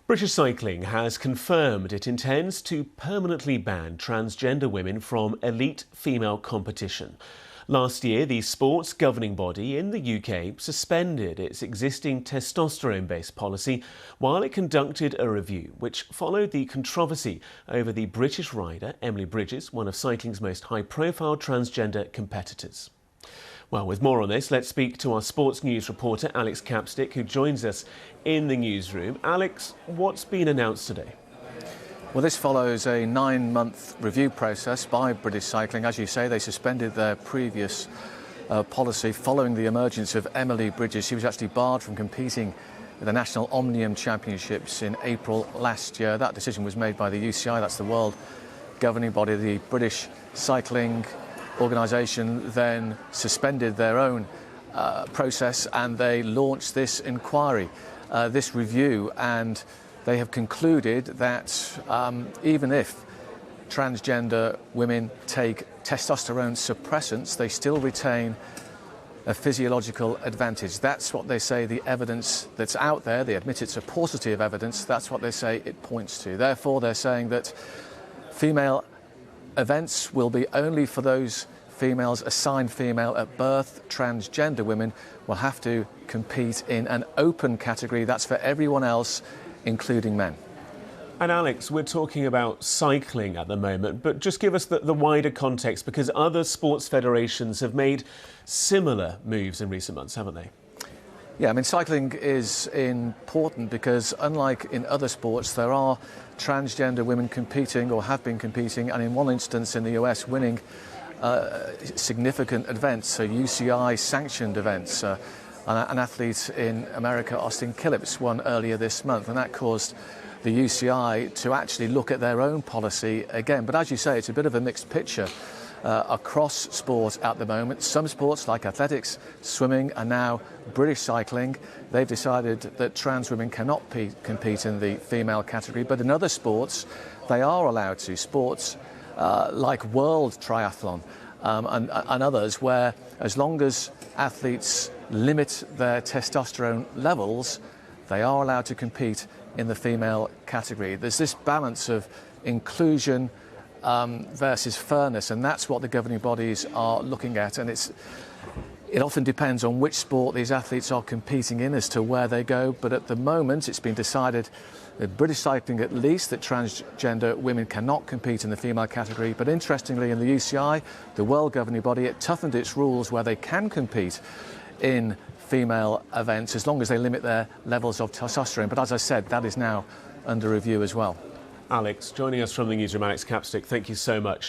British Cycling has confirmed it intends to permanently ban transgender women from elite female competition. Last year, the sport's governing body in the UK suspended its existing testosterone-based policy while it conducted a review which followed the controversy over the British rider Emily Bridges, one of cycling's most high-profile transgender competitors. Well, with more on this, let's speak to our sports news reporter Alex Capstick, who joins us in the newsroom. Alex, what's been announced today? Well, this follows a 9-month review process by British Cycling. As you say, they suspended their previous policy following the emergence of Emily Bridges. She was actually barred from competing in the National Omnium Championships in April last year. That decision was made by the UCI, that's the world governing body. The British Cycling organisation then suspended their own process and they launched this inquiry, this review, and they have concluded that even if transgender women take testosterone suppressants, they still retain a physiological advantage. That's what they say the evidence that's out there. They admit it's a paucity of evidence. That's what they say it points to. Therefore, they're saying that female events will be only for those females assigned female at birth. Transgender women will have to compete in an open category. That's for everyone else, including men. And Alex, we're talking about cycling at the moment, but just give us the wider context, because other sports federations have made similar moves in recent months, haven't they? Yeah, I mean, cycling is important because unlike in other sports, there are transgender women competing or have been competing, and in one instance in the US winning significant events, so UCI sanctioned events. An athlete in America, Austin Killips, won earlier this month, and that caused the UCI to actually look at their own policy again. But as you say, it's a bit of a mixed picture across sport at the moment. Some sports like athletics, swimming, and now British cycling, they've decided that trans women cannot compete in the female category, but in other sports they are allowed to. Sports like world triathlon and others, where as long as athletes limit their testosterone levels, they are allowed to compete in the female category. There's this balance of inclusion versus fairness, and that's what the governing bodies are looking at. And it often depends on which sport these athletes are competing in as to where they go. But at the moment, it's been decided, at British Cycling at least, that transgender women cannot compete in the female category. But interestingly, in the UCI, the world governing body, it toughened its rules where they can compete in female events as long as they limit their levels of testosterone. But as I said, that is now under review as well. Alex, joining us from the newsroom, Alex Capstick, thank you so much.